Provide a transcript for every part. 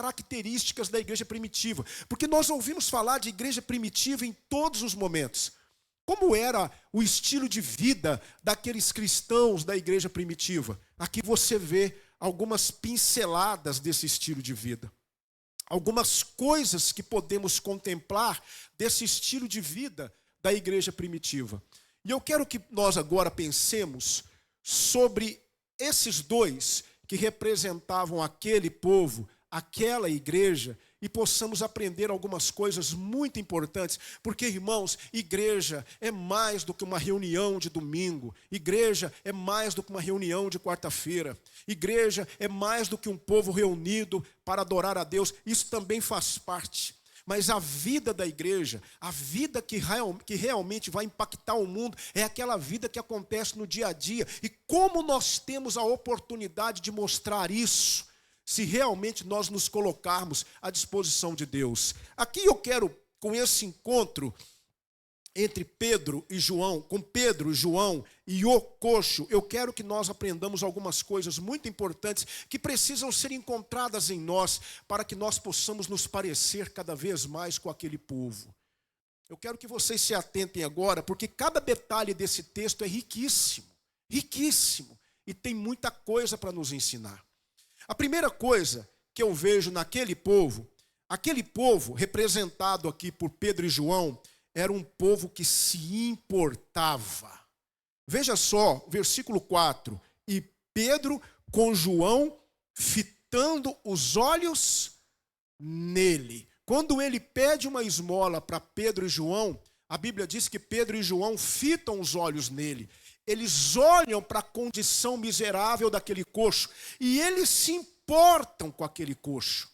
características da igreja primitiva. Porque nós ouvimos falar de igreja primitiva em todos os momentos. Como era o estilo de vida daqueles cristãos da igreja primitiva? Aqui você vê algumas pinceladas desse estilo de vida. Algumas coisas que podemos contemplar desse estilo de vida da igreja primitiva. E eu quero que nós agora pensemos sobre esses dois que representavam aquele povo, aquela igreja, e possamos aprender algumas coisas muito importantes, porque, irmãos, igreja é mais do que uma reunião de domingo, igreja é mais do que uma reunião de quarta-feira, igreja é mais do que um povo reunido para adorar a Deus, isso também faz parte. Mas a vida da igreja, a vida que realmente vai impactar o mundo, é aquela vida que acontece no dia a dia. E como nós temos a oportunidade de mostrar isso, se realmente nós nos colocarmos à disposição de Deus. Aqui eu quero, com esse encontro entre Pedro e João, com Pedro, João e o coxo, eu quero que nós aprendamos algumas coisas muito importantes que precisam ser encontradas em nós para que nós possamos nos parecer cada vez mais com aquele povo. Eu quero que vocês se atentem agora, porque cada detalhe desse texto é riquíssimo, riquíssimo, e tem muita coisa para nos ensinar. A primeira coisa que eu vejo naquele povo, aquele povo representado aqui por Pedro e João, era um povo que se importava. Veja só, versículo 4. E Pedro com João fitando os olhos nele. Quando ele pede uma esmola para Pedro e João, a Bíblia diz que Pedro e João fitam os olhos nele. Eles olham para a condição miserável daquele coxo e eles se importam com aquele coxo.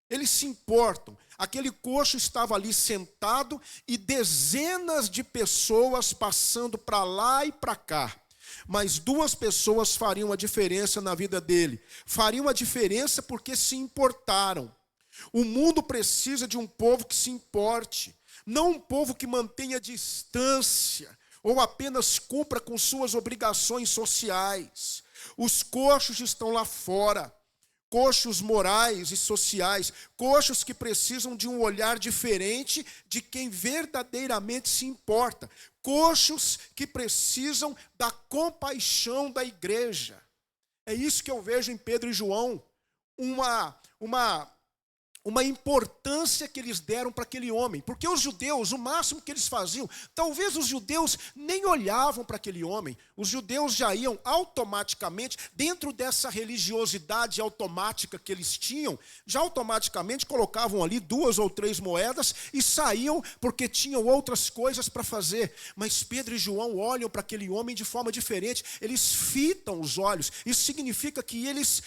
Eles se importam. Aquele coxo estava ali sentado e dezenas de pessoas passando para lá e para cá. Mas duas pessoas fariam a diferença na vida dele. Fariam a diferença porque se importaram. O mundo precisa de um povo que se importe. Não um povo que mantenha distância ou apenas cumpra com suas obrigações sociais. Os coxos estão lá fora. Coxos morais e sociais, coxos que precisam de um olhar diferente de quem verdadeiramente se importa, coxos que precisam da compaixão da igreja. É isso que eu vejo em Pedro e João, uma importância que eles deram para aquele homem, porque os judeus, o máximo que eles faziam, talvez os judeus nem olhavam para aquele homem, os judeus já iam automaticamente, dentro dessa religiosidade automática que eles tinham, já automaticamente colocavam ali 2 ou 3 moedas e saíam porque tinham outras coisas para fazer. Mas Pedro e João olham para aquele homem de forma diferente, eles fitam os olhos, isso significa que eles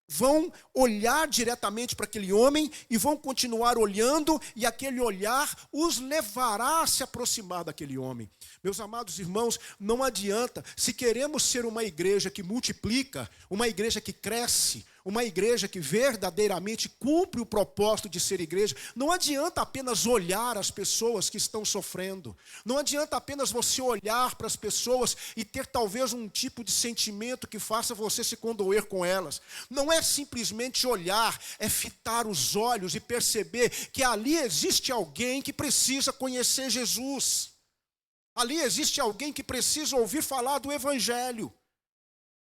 vão olhar diretamente para aquele homem e vão continuar olhando, e aquele olhar os levará a se aproximar daquele homem. Meus amados irmãos, não adianta, se queremos ser uma igreja que multiplica, uma igreja que cresce, uma igreja que verdadeiramente cumpre o propósito de ser igreja, não adianta apenas olhar as pessoas que estão sofrendo, não adianta apenas você olhar para as pessoas e ter talvez um tipo de sentimento que faça você se condoer com elas. Não é simplesmente olhar, é fitar os olhos e perceber que ali existe alguém que precisa conhecer Jesus. Ali existe alguém que precisa ouvir falar do Evangelho.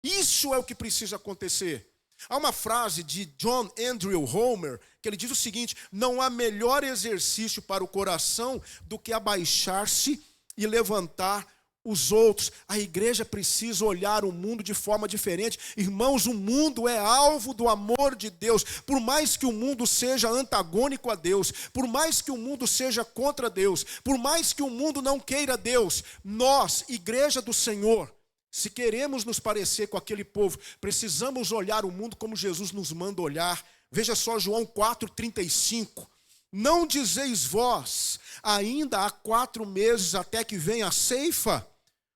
Isso é o que precisa acontecer. Há uma frase de John Andrew Homer, que ele diz o seguinte: não há melhor exercício para o coração do que abaixar-se e levantar os outros. A igreja precisa olhar o mundo de forma diferente. Irmãos, o mundo é alvo do amor de Deus. Por mais que o mundo seja antagônico a Deus, por mais que o mundo seja contra Deus, por mais que o mundo não queira Deus, nós, igreja do Senhor, se queremos nos parecer com aquele povo, precisamos olhar o mundo como Jesus nos manda olhar. Veja só João 4,35. Não dizeis vós, ainda há 4 meses até que venha a ceifa?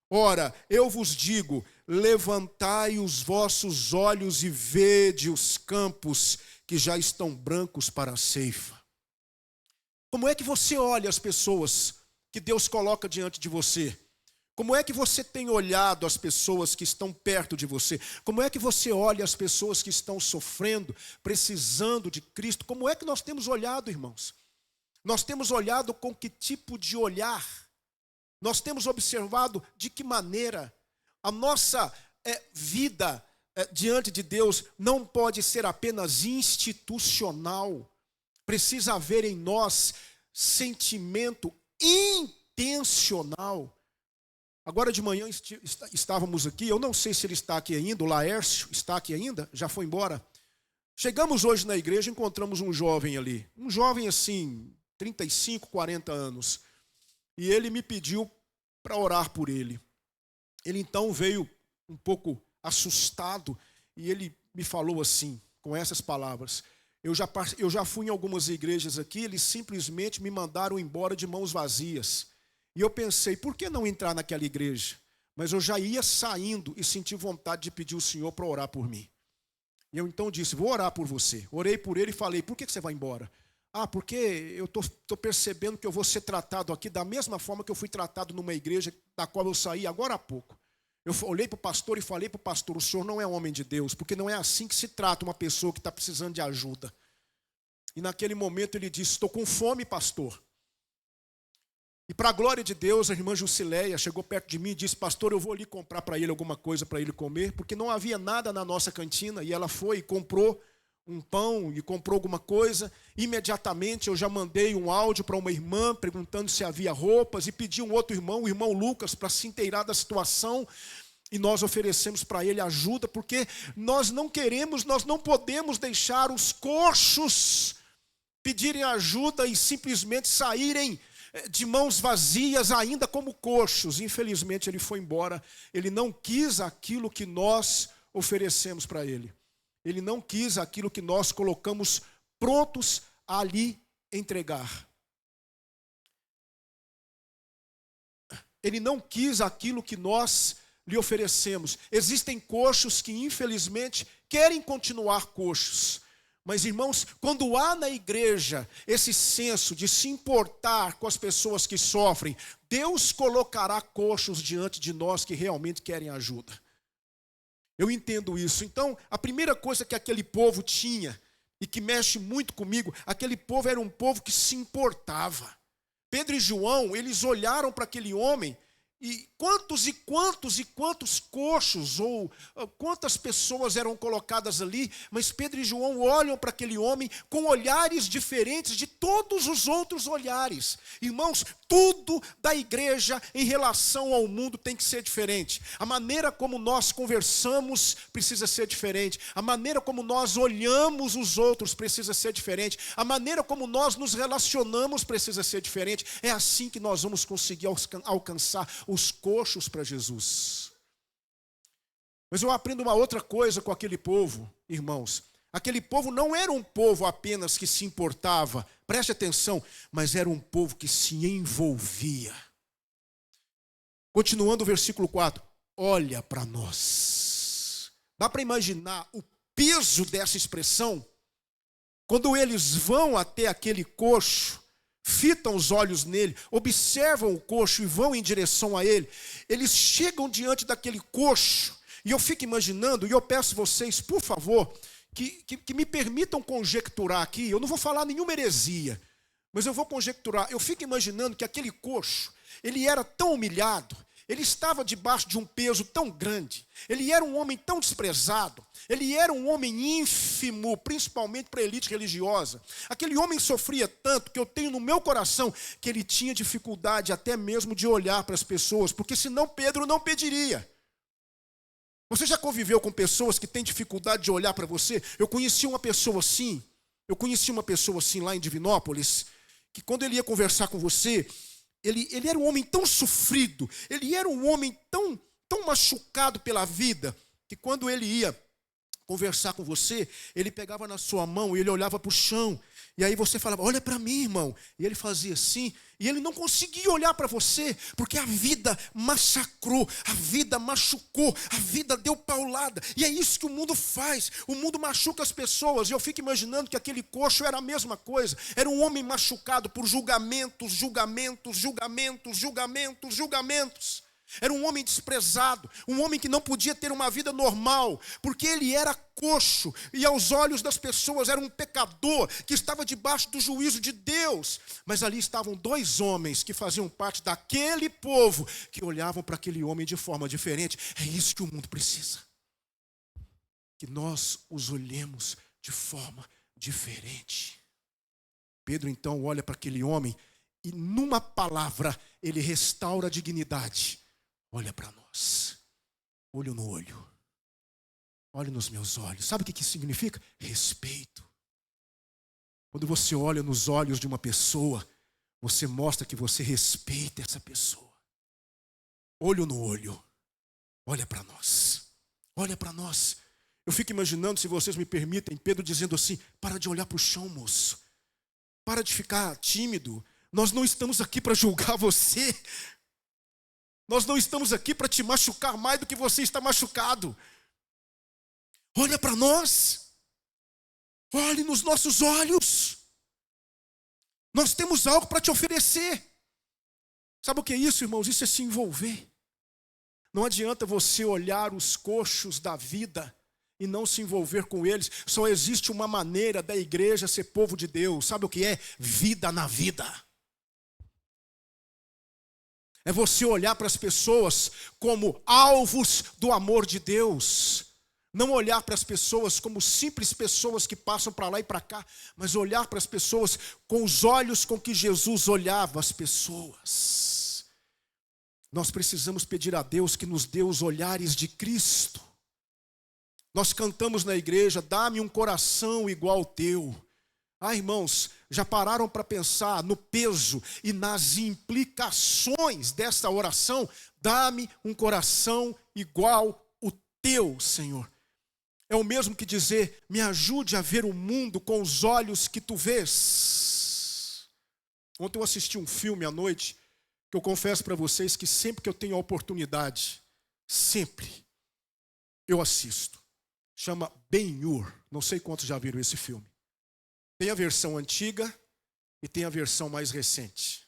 Ora, eu vos digo, levantai os vossos olhos e vede os campos que já estão brancos para a ceifa. Como é que você olha as pessoas que Deus coloca diante de você? Como é que você tem olhado as pessoas que estão perto de você? Como é que você olha as pessoas que estão sofrendo, precisando de Cristo? Como é que nós temos olhado, irmãos? Nós temos olhado com que tipo de olhar? Nós temos observado de que maneira a nossa vida diante de Deus não pode ser apenas institucional. Precisa haver em nós sentimento intencional. Agora de manhã estávamos aqui, eu não sei se ele está aqui ainda, o Laércio está aqui ainda, já foi embora. Chegamos hoje na igreja, encontramos um jovem ali, um jovem assim, 35, 40 anos. E ele me pediu para orar por ele. Ele então veio um pouco assustado e ele me falou assim, com essas palavras: eu já fui em algumas igrejas aqui, eles simplesmente me mandaram embora de mãos vazias. E eu pensei, por que não entrar naquela igreja? Mas eu já ia saindo e senti vontade de pedir ao Senhor para orar por mim. E eu então disse, vou orar por você. Orei por ele e falei, por que você vai embora? Ah, porque eu estou percebendo que eu vou ser tratado aqui da mesma forma que eu fui tratado numa igreja da qual eu saí agora há pouco. Eu olhei para o pastor e falei para o pastor, o senhor não é homem de Deus, porque não é assim que se trata uma pessoa que está precisando de ajuda. E naquele momento ele disse, estou com fome, pastor. E para a glória de Deus, a irmã Jusileia chegou perto de mim e disse, pastor, eu vou ali comprar para ele alguma coisa para ele comer, porque não havia nada na nossa cantina. E ela foi e comprou um pão e comprou alguma coisa. Imediatamente eu já mandei um áudio para uma irmã perguntando se havia roupas e pedi um outro irmão, o irmão Lucas, para se inteirar da situação. E nós oferecemos para ele ajuda, porque nós não podemos deixar os coxos pedirem ajuda e simplesmente saírem de mãos vazias, ainda como coxos. Infelizmente ele foi embora. Ele não quis aquilo que nós oferecemos para ele. Ele não quis aquilo que nós colocamos prontos a lhe entregar. Ele não quis aquilo que nós lhe oferecemos. Existem coxos que infelizmente querem continuar coxos. Mas, irmãos, quando há na igreja esse senso de se importar com as pessoas que sofrem, Deus colocará coxos diante de nós que realmente querem ajuda. Eu entendo isso. Então, a primeira coisa que aquele povo tinha, e que mexe muito comigo, aquele povo era um povo que se importava. Pedro e João, eles olharam para aquele homem, e quantos coxos, ou quantas pessoas eram colocadas ali, mas Pedro e João olham para aquele homem com olhares diferentes de todos os outros olhares. Irmãos, tudo da igreja em relação ao mundo tem que ser diferente. A maneira como nós conversamos precisa ser diferente. A maneira como nós olhamos os outros precisa ser diferente. A maneira como nós nos relacionamos precisa ser diferente. É assim que nós vamos conseguir alcançar os coxos para Jesus. Mas eu aprendo uma outra coisa com aquele povo, irmãos. Aquele povo não era um povo apenas que se importava, preste atenção, mas era um povo que se envolvia. Continuando o versículo 4, olha para nós. Dá para imaginar o peso dessa expressão? Quando eles vão até aquele coxo, fitam os olhos nele, observam o coxo e vão em direção a ele. Eles chegam diante daquele coxo, e eu fico imaginando, e eu peço vocês, por favor, que me permitam conjecturar aqui. Eu não vou falar nenhuma heresia, mas eu vou conjecturar. Eu fico imaginando que aquele coxo, ele era tão humilhado, ele estava debaixo de um peso tão grande, ele era um homem tão desprezado, ele era um homem ínfimo, principalmente para a elite religiosa. Aquele homem sofria tanto que eu tenho no meu coração que ele tinha dificuldade até mesmo de olhar para as pessoas, porque senão Pedro não pediria. Você já conviveu com pessoas que têm dificuldade de olhar para você? Eu conheci uma pessoa assim lá em Divinópolis, que quando ele ia conversar com você, ele era um homem tão sofrido, ele era um homem tão machucado pela vida, que quando ele ia conversar com você, ele pegava na sua mão e ele olhava para o chão. E aí você falava, olha para mim, irmão. E ele fazia assim, e ele não conseguia olhar para você, porque a vida massacrou, a vida machucou, a vida deu paulada. E é isso que o mundo faz, o mundo machuca as pessoas. E eu fico imaginando que aquele coxo era a mesma coisa. Era um homem machucado por julgamentos. Era um homem desprezado, um homem que não podia ter uma vida normal, porque ele era coxo e aos olhos das pessoas era um pecador que estava debaixo do juízo de Deus. Mas ali estavam dois homens que faziam parte daquele povo, que olhavam para aquele homem de forma diferente. É isso que o mundo precisa. Que nós os olhemos de forma diferente. Pedro então olha para aquele homem e numa palavra ele restaura a dignidade. Olha para nós, olho no olho, olhe nos meus olhos. Sabe o que isso significa? Respeito. Quando você olha nos olhos de uma pessoa, você mostra que você respeita essa pessoa. Olho no olho, olha para nós, olha para nós. Eu fico imaginando, se vocês me permitem, Pedro dizendo assim: para de olhar para o chão, moço, para de ficar tímido. Nós não estamos aqui para julgar você. Nós não estamos aqui para te machucar mais do que você está machucado. Olha para nós. Olhe nos nossos olhos. Nós temos algo para te oferecer. Sabe o que é isso, irmãos? Isso é se envolver. Não adianta você olhar os coxos da vida e não se envolver com eles. Só existe uma maneira da igreja ser povo de Deus. Sabe o que é? Vida na vida. É você olhar para as pessoas como alvos do amor de Deus. Não olhar para as pessoas como simples pessoas que passam para lá e para cá, mas olhar para as pessoas com os olhos com que Jesus olhava as pessoas. Nós precisamos pedir a Deus que nos dê os olhares de Cristo. Nós cantamos na igreja: dá-me um coração igual ao teu. Ah, irmãos, já pararam para pensar no peso e nas implicações dessa oração? Dá-me um coração igual o teu, Senhor. É o mesmo que dizer: me ajude a ver o mundo com os olhos que tu vês. Ontem eu assisti um filme à noite, que eu confesso para vocês que sempre que eu tenho a oportunidade, sempre, eu assisto. Chama Ben-Hur. Não sei quantos já viram esse filme. Tem a versão antiga e tem a versão mais recente.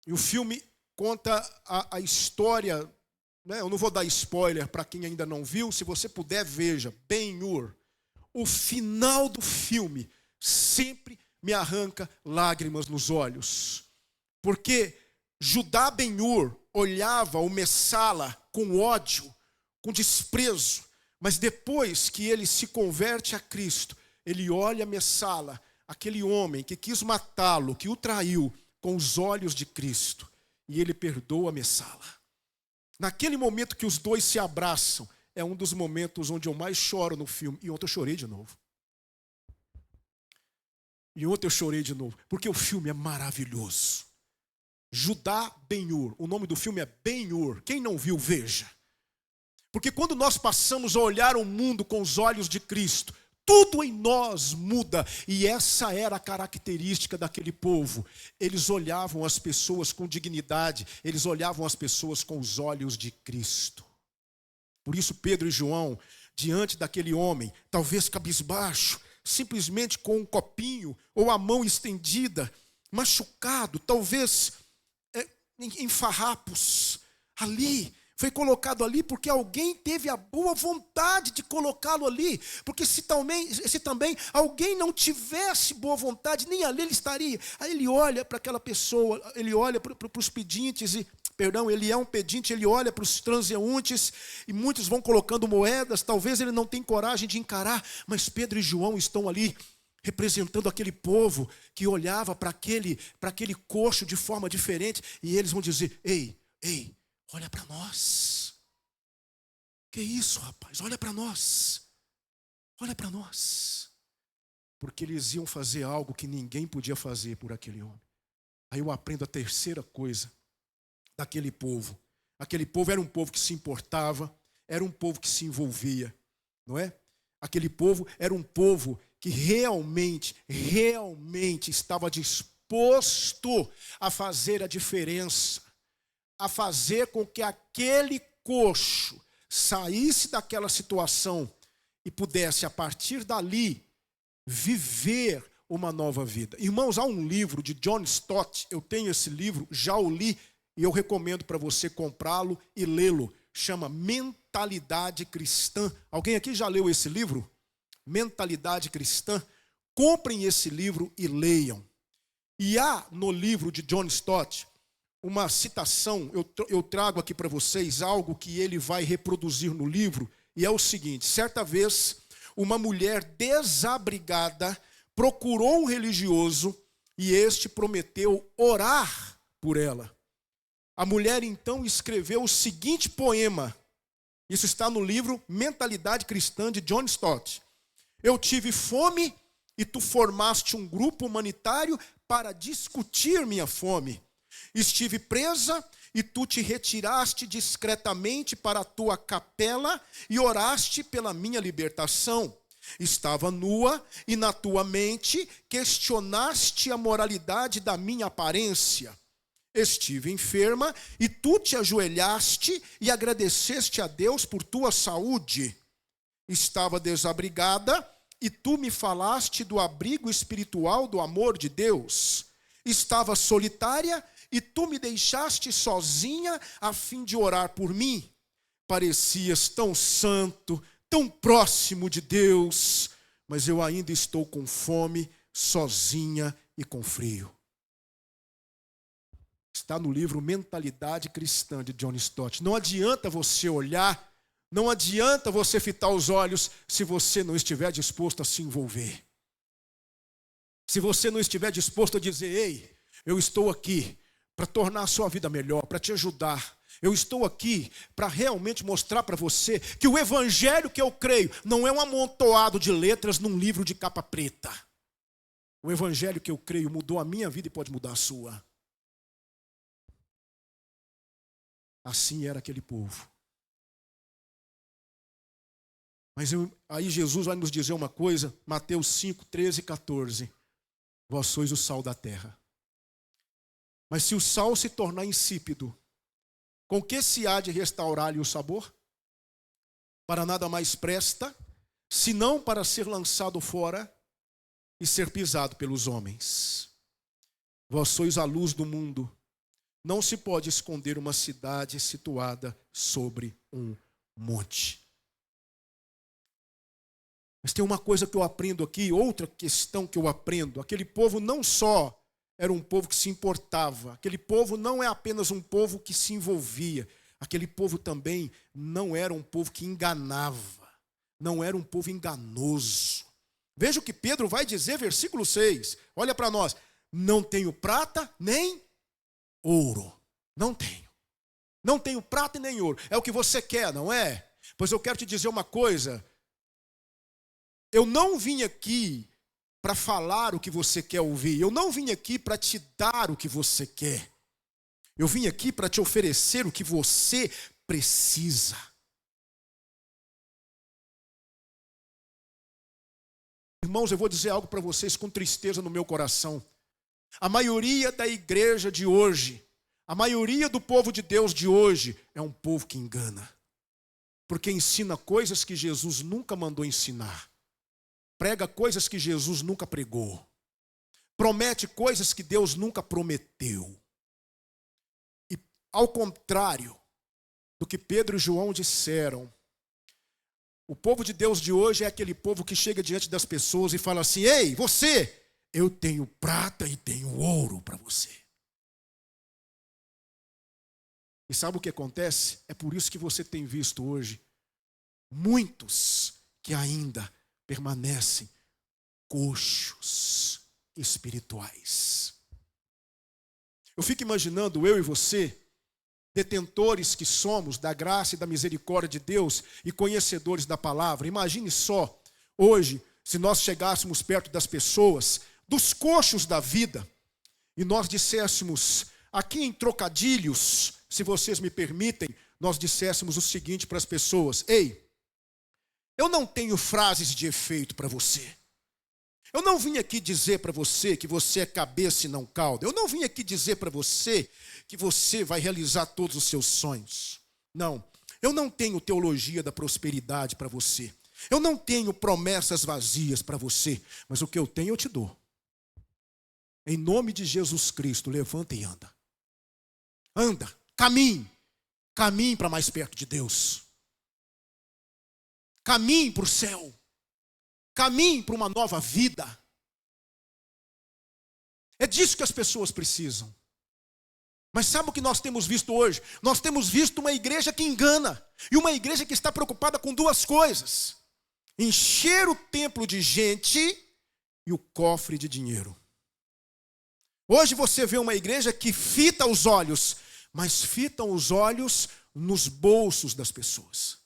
E o filme conta a história, né? Eu não vou dar spoiler para quem ainda não viu. Se você puder, veja, Ben-Hur. O final do filme sempre me arranca lágrimas nos olhos. Porque Judá Ben-Hur olhava o Messala com ódio, com desprezo. Mas depois que ele se converte a Cristo, ele olha Messala, aquele homem que quis matá-lo, que o traiu, com os olhos de Cristo. E ele perdoa Messala. Naquele momento que os dois se abraçam, é um dos momentos onde eu mais choro no filme. E ontem eu chorei de novo. Porque o filme é maravilhoso. Judá Ben-Hur, o nome do filme é Ben-Hur. Quem não viu, veja. Porque quando nós passamos a olhar o mundo com os olhos de Cristo, tudo em nós muda. E essa era a característica daquele povo. Eles olhavam as pessoas com dignidade. Eles olhavam as pessoas com os olhos de Cristo. Por isso Pedro e João, diante daquele homem, talvez cabisbaixo, simplesmente com um copinho ou a mão estendida, machucado, talvez em farrapos, ali, foi colocado ali porque alguém teve a boa vontade de colocá-lo ali. Porque se também alguém não tivesse boa vontade, nem ali ele estaria. Aí ele olha para aquela pessoa, ele olha para os pedintes, ele é um pedinte, ele olha para os transeuntes, e muitos vão colocando moedas, talvez ele não tenha coragem de encarar, mas Pedro e João estão ali, representando aquele povo que olhava para aquele coxo de forma diferente, e eles vão dizer: ei, olha para nós. Que isso, rapaz? Olha para nós. Olha para nós. Porque eles iam fazer algo que ninguém podia fazer por aquele homem. Aí eu aprendo a terceira coisa daquele povo. Aquele povo era um povo que se importava, era um povo que se envolvia, não é? Aquele povo era um povo que realmente estava disposto a fazer a diferença, a fazer com que aquele coxo saísse daquela situação e pudesse, a partir dali, viver uma nova vida. Irmãos, há um livro de John Stott, eu tenho esse livro, já o li e eu recomendo para você comprá-lo e lê-lo. Chama Mentalidade Cristã. Alguém aqui já leu esse livro? Mentalidade Cristã. Comprem esse livro e leiam. E há no livro de John Stott uma citação, eu trago aqui para vocês algo que ele vai reproduzir no livro, e é o seguinte: certa vez, uma mulher desabrigada procurou um religioso e este prometeu orar por ela. A mulher então escreveu o seguinte poema, isso está no livro Mentalidade Cristã de John Stott. Eu tive fome e tu formaste um grupo humanitário para discutir minha fome. Estive presa e tu te retiraste discretamente para a tua capela e oraste pela minha libertação. Estava nua e na tua mente questionaste a moralidade da minha aparência. Estive enferma e tu te ajoelhaste e agradeceste a Deus por tua saúde. Estava desabrigada e tu me falaste do abrigo espiritual do amor de Deus. Estava solitária e tu me deixaste sozinha a fim de orar por mim. Parecias tão santo, tão próximo de Deus, mas eu ainda estou com fome, sozinha e com frio. Está no livro Mentalidade Cristã de John Stott. Não adianta você olhar, não adianta você fitar os olhos se você não estiver disposto a se envolver. Se você não estiver disposto a dizer: ei, eu estou aqui para tornar a sua vida melhor, para te ajudar. Eu estou aqui para realmente mostrar para você que o evangelho que eu creio não é um amontoado de letras num livro de capa preta. O evangelho que eu creio mudou a minha vida e pode mudar a sua. Assim era aquele povo. Mas aí Jesus vai nos dizer uma coisa, Mateus 5, 13 e 14. Vós sois o sal da terra. Mas se o sal se tornar insípido, com que se há de restaurar-lhe o sabor? Para nada mais presta, senão para ser lançado fora e ser pisado pelos homens. Vós sois a luz do mundo. Não se pode esconder uma cidade situada sobre um monte. Mas tem uma coisa que eu aprendo aqui, outra questão que eu aprendo. Aquele povo não só era um povo que se importava, aquele povo não é apenas um povo que se envolvia, aquele povo também não era um povo que enganava, não era um povo enganoso. Veja o que Pedro vai dizer, versículo 6. Olha para nós. Não tenho prata nem ouro. Não tenho. Não tenho prata e nem ouro. É o que você quer, não é? Pois eu quero te dizer uma coisa. Eu não vim aqui para falar o que você quer ouvir. Eu não vim aqui para te dar o que você quer. Eu vim aqui para te oferecer o que você precisa. Irmãos, eu vou dizer algo para vocês com tristeza no meu coração. A maioria da igreja de hoje, a maioria do povo de Deus de hoje é um povo que engana. Porque ensina coisas que Jesus nunca mandou ensinar. Prega coisas que Jesus nunca pregou. Promete coisas que Deus nunca prometeu. E ao contrário do que Pedro e João disseram, o povo de Deus de hoje é aquele povo que chega diante das pessoas e fala assim: ei, você, eu tenho prata e tenho ouro para você. E sabe o que acontece? É por isso que você tem visto hoje muitos que ainda permanecem coxos espirituais. Eu fico imaginando eu e você, detentores que somos da graça e da misericórdia de Deus e conhecedores da palavra. Imagine só, hoje, se nós chegássemos perto das pessoas, dos coxos da vida, e nós disséssemos, aqui em trocadilhos, se vocês me permitem, nós disséssemos o seguinte para as pessoas: ei, eu não tenho frases de efeito para você. Eu não vim aqui dizer para você que você é cabeça e não cauda. Eu não vim aqui dizer para você que você vai realizar todos os seus sonhos. Não, eu não tenho teologia da prosperidade para você. Eu não tenho promessas vazias para você. Mas o que eu tenho eu te dou. Em nome de Jesus Cristo, levanta e anda. Anda, caminhe para mais perto de Deus. Caminhe para o céu. Caminhe para uma nova vida. É disso que as pessoas precisam. Mas sabe o que nós temos visto hoje? Nós temos visto uma igreja que engana. E uma igreja que está preocupada com duas coisas: encher o templo de gente e o cofre de dinheiro. Hoje você vê uma igreja que fita os olhos, mas fitam os olhos nos bolsos das pessoas.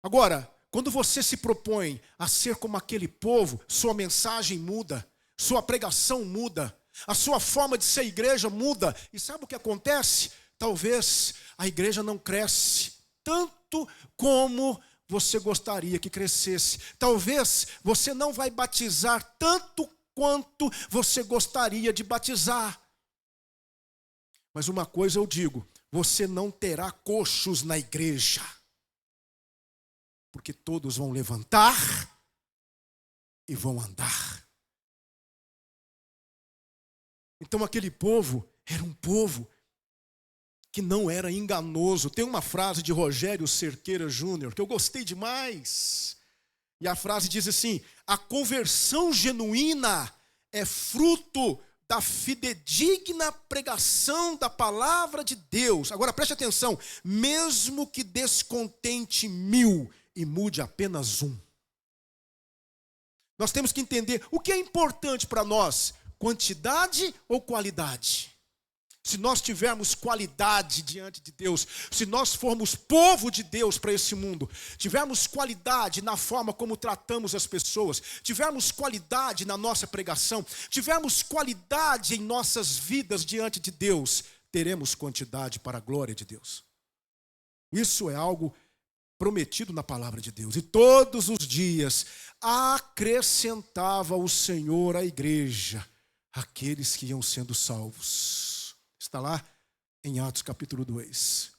Agora, quando você se propõe a ser como aquele povo, sua mensagem muda, sua pregação muda, a sua forma de ser igreja muda. E sabe o que acontece? Talvez a igreja não cresce tanto como você gostaria que crescesse. Talvez você não vai batizar tanto quanto você gostaria de batizar. Mas uma coisa eu digo: você não terá coxos na igreja. Porque todos vão levantar e vão andar. Então aquele povo era um povo que não era enganoso. Tem uma frase de Rogério Cerqueira Júnior que eu gostei demais. E a frase diz assim: a conversão genuína é fruto da fidedigna pregação da palavra de Deus. Agora preste atenção: mesmo que descontente 1000 e mude apenas um. Nós temos que entender o que é importante para nós: quantidade ou qualidade? Se nós tivermos qualidade diante de Deus, se nós formos povo de Deus para esse mundo, tivermos qualidade na forma como tratamos as pessoas, tivermos qualidade na nossa pregação, tivermos qualidade em nossas vidas diante de Deus, teremos quantidade para a glória de Deus. Isso é algo prometido na palavra de Deus. E todos os dias acrescentava o Senhor à igreja aqueles que iam sendo salvos. Está lá em Atos capítulo 2.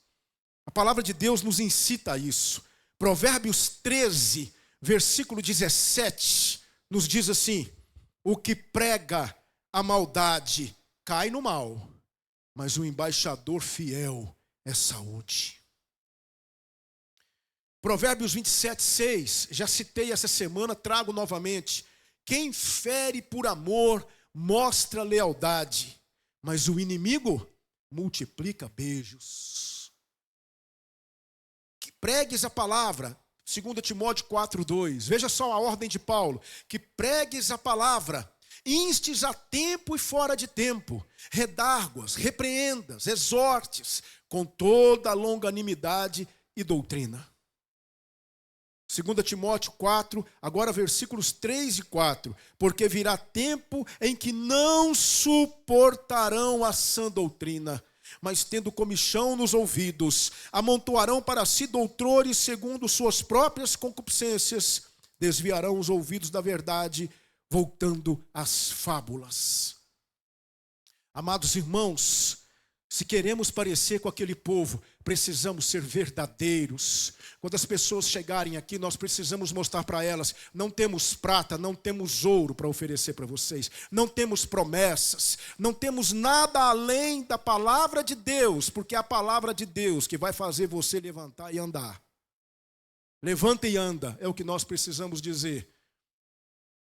A palavra de Deus nos incita a isso. Provérbios 13, versículo 17, nos diz assim: o que prega a maldade cai no mal, mas o embaixador fiel é saúde. Provérbios 27, 6, já citei essa semana, trago novamente: quem fere por amor mostra lealdade, mas o inimigo multiplica beijos. Que pregues a palavra, 2 Timóteo 4:2. Veja só a ordem de Paulo: que pregues a palavra, instes a tempo e fora de tempo, redarguas, repreendas, exortes, com toda a longanimidade e doutrina. 2 Timóteo 4, agora versículos 3 e 4. Porque virá tempo em que não suportarão a sã doutrina, mas tendo comichão nos ouvidos, amontoarão para si doutores segundo suas próprias concupiscências, desviarão os ouvidos da verdade, voltando às fábulas. Amados irmãos, se queremos parecer com aquele povo, precisamos ser verdadeiros. Quando as pessoas chegarem aqui, nós precisamos mostrar para elas: não temos prata, não temos ouro para oferecer para vocês, não temos promessas, não temos nada além da palavra de Deus, porque é a palavra de Deus que vai fazer você levantar e andar. Levanta e anda, é o que nós precisamos dizer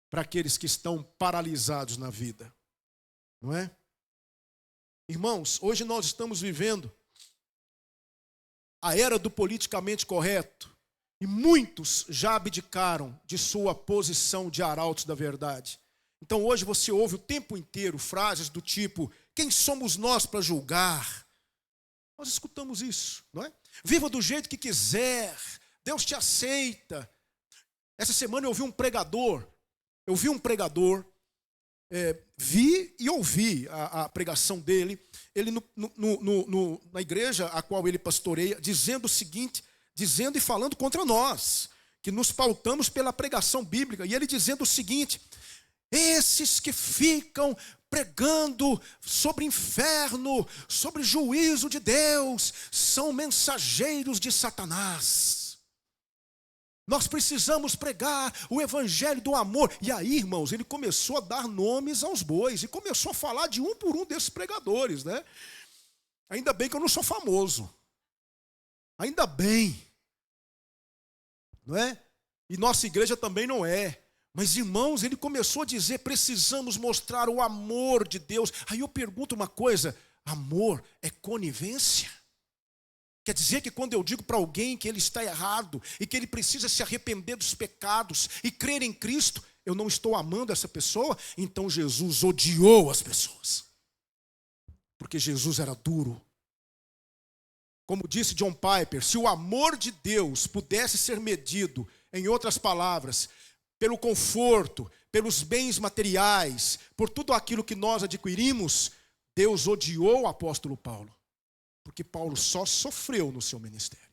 para aqueles que estão paralisados na vida, não é? Irmãos, hoje nós estamos vivendo a era do politicamente correto e muitos já abdicaram de sua posição de arautos da verdade. Então hoje você ouve o tempo inteiro frases do tipo: quem somos nós para julgar? Nós escutamos isso, não é? Viva do jeito que quiser, Deus te aceita. Essa semana eu vi um pregador, vi e ouvi a pregação dele, ele na igreja a qual ele pastoreia, dizendo o seguinte, dizendo e falando contra nós, que nos pautamos pela pregação bíblica, e ele dizendo o seguinte: esses que ficam pregando sobre inferno, sobre juízo de Deus, são mensageiros de Satanás. Nós precisamos pregar o evangelho do amor. E aí, irmãos, ele começou a dar nomes aos bois e começou a falar de um por um desses pregadores, né? Ainda bem que eu não sou famoso. Ainda bem. Não é? E nossa igreja também não é. Mas, irmãos, ele começou a dizer, precisamos mostrar o amor de Deus. Aí eu pergunto uma coisa, amor é conivência? Quer dizer que quando eu digo para alguém que ele está errado e que ele precisa se arrepender dos pecados e crer em Cristo, eu não estou amando essa pessoa? Então Jesus odiou as pessoas. Porque Jesus era duro. Como disse John Piper, se o amor de Deus pudesse ser medido, em outras palavras, pelo conforto, pelos bens materiais, por tudo aquilo que nós adquirimos, Deus odiou o apóstolo Paulo. Porque Paulo só sofreu no seu ministério.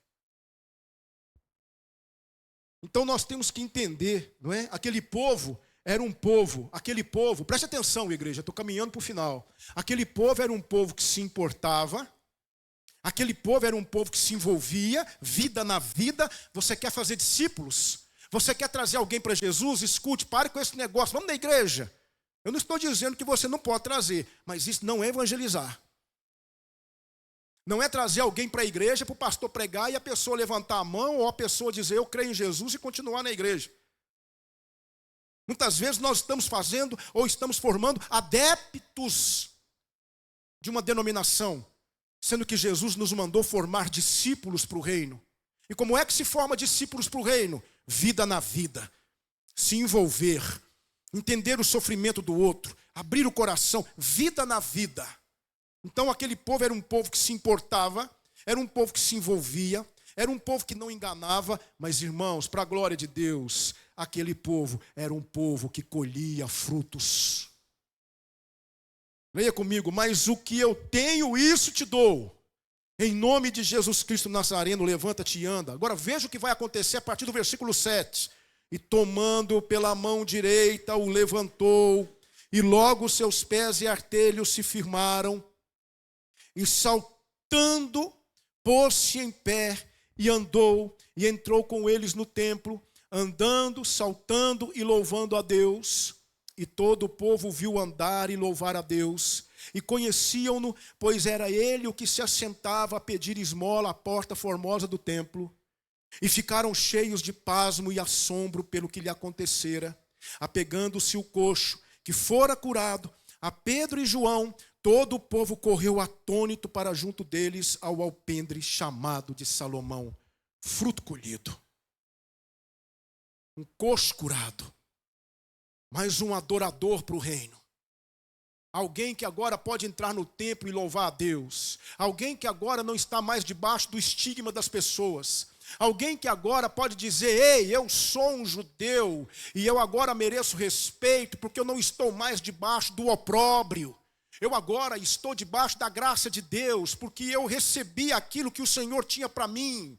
Então nós temos que entender, não é? Aquele povo, preste atenção, igreja, estou caminhando para o final. Aquele povo era um povo que se importava, aquele povo era um povo que se envolvia, vida na vida. Você quer fazer discípulos? Você quer trazer alguém para Jesus? Escute, pare com esse negócio, vamos na igreja. Eu não estou dizendo que você não pode trazer, mas isso não é evangelizar. Não é trazer alguém para a igreja para o pastor pregar e a pessoa levantar a mão ou a pessoa dizer eu creio em Jesus e continuar na igreja. Muitas vezes nós estamos fazendo ou estamos formando adeptos de uma denominação, sendo que Jesus nos mandou formar discípulos para o reino. E como é que se forma discípulos para o reino? Vida na vida, se envolver, entender o sofrimento do outro, abrir o coração, vida na vida. Então aquele povo era um povo que se importava, era um povo que se envolvia, era um povo que não enganava, mas irmãos, para a glória de Deus, aquele povo era um povo que colhia frutos. Leia comigo, mas o que eu tenho, isso te dou. Em nome de Jesus Cristo Nazareno, levanta-te e anda. Agora veja o que vai acontecer a partir do versículo 7. E tomando pela mão direita, o levantou, e logo seus pés e artelhos se firmaram, e saltando, pôs-se em pé, e andou, e entrou com eles no templo, andando, saltando e louvando a Deus. E todo o povo viu andar e louvar a Deus, e conheciam-no, pois era ele o que se assentava a pedir esmola à porta formosa do templo. E ficaram cheios de pasmo e assombro pelo que lhe acontecera. Apegando-se o coxo, que fora curado, a Pedro e João, todo o povo correu atônito para junto deles ao alpendre chamado de Salomão, fruto colhido. Um coxo curado, mais um adorador para o reino. Alguém que agora pode entrar no templo e louvar a Deus. Alguém que agora não está mais debaixo do estigma das pessoas. Alguém que agora pode dizer, ei, eu sou um judeu e eu agora mereço respeito porque eu não estou mais debaixo do opróbrio. Eu agora estou debaixo da graça de Deus porque eu recebi aquilo que o Senhor tinha para mim.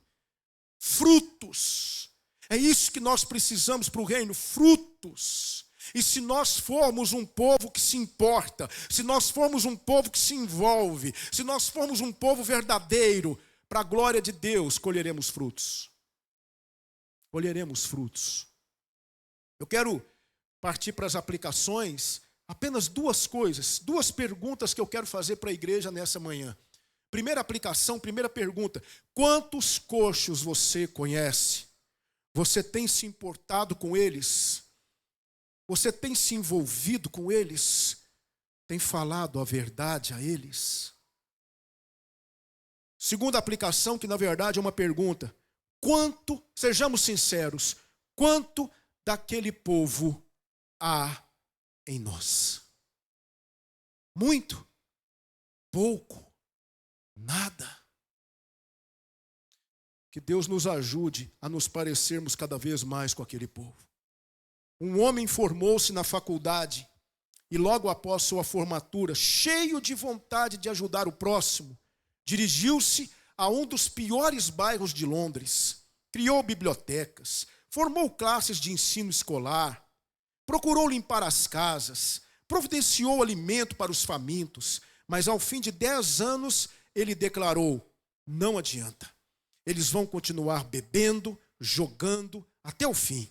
Frutos. É isso que nós precisamos para o reino, frutos. E se nós formos um povo que se importa, se nós formos um povo que se envolve, se nós formos um povo verdadeiro, para a glória de Deus, colheremos frutos. Colheremos frutos. Eu quero partir para as aplicações, apenas duas coisas, duas perguntas que eu quero fazer para a igreja nessa manhã. Primeira aplicação, primeira pergunta: quantos coxos você conhece? Você tem se importado com eles? Você tem se envolvido com eles? Tem falado a verdade a eles? Segunda aplicação, que na verdade é uma pergunta: quanto, sejamos sinceros, quanto daquele povo há em nós? Muito? Pouco? Nada? Que Deus nos ajude a nos parecermos cada vez mais com aquele povo. Um homem formou-se na faculdade e logo após sua formatura, cheio de vontade de ajudar o próximo, dirigiu-se a um dos piores bairros de Londres, criou bibliotecas, formou classes de ensino escolar, procurou limpar as casas, providenciou alimento para os famintos, mas ao fim de 10 anos ele declarou: não adianta, eles vão continuar bebendo, jogando até o fim.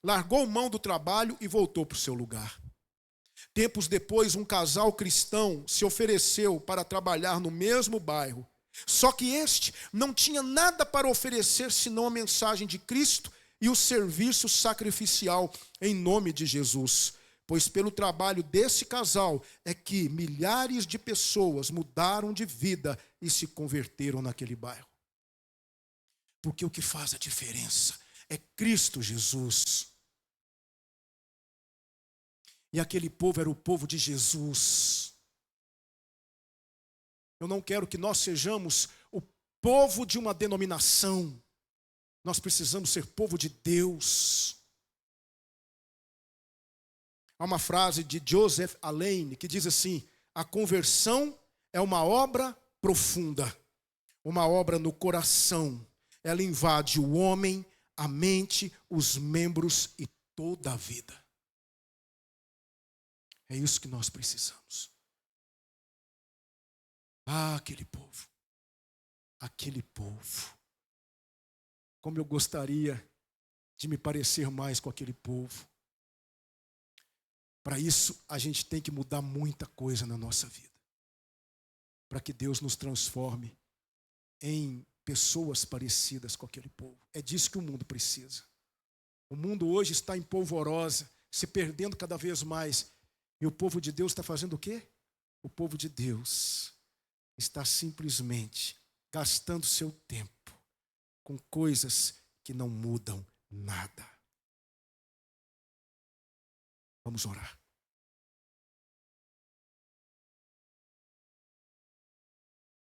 Largou mão do trabalho e voltou para o seu lugar. Tempos depois, um casal cristão se ofereceu para trabalhar no mesmo bairro. Só que este não tinha nada para oferecer senão a mensagem de Cristo e o serviço sacrificial em nome de Jesus. Pois pelo trabalho desse casal é que milhares de pessoas mudaram de vida e se converteram naquele bairro. Porque o que faz a diferença é Cristo Jesus. E aquele povo era o povo de Jesus. Eu não quero que nós sejamos o povo de uma denominação. Nós precisamos ser povo de Deus. Há uma frase de Joseph Alleine que diz assim: a conversão é uma obra profunda, uma obra no coração. Ela invade o homem, a mente, os membros e toda a vida. É isso que nós precisamos. Ah, aquele povo. Aquele povo. Como eu gostaria de me parecer mais com aquele povo. Para isso, a gente tem que mudar muita coisa na nossa vida. Para que Deus nos transforme em pessoas parecidas com aquele povo. É disso que o mundo precisa. O mundo hoje está em polvorosa, se perdendo cada vez mais. E o povo de Deus está fazendo o quê? O povo de Deus está simplesmente gastando seu tempo com coisas que não mudam nada. Vamos orar.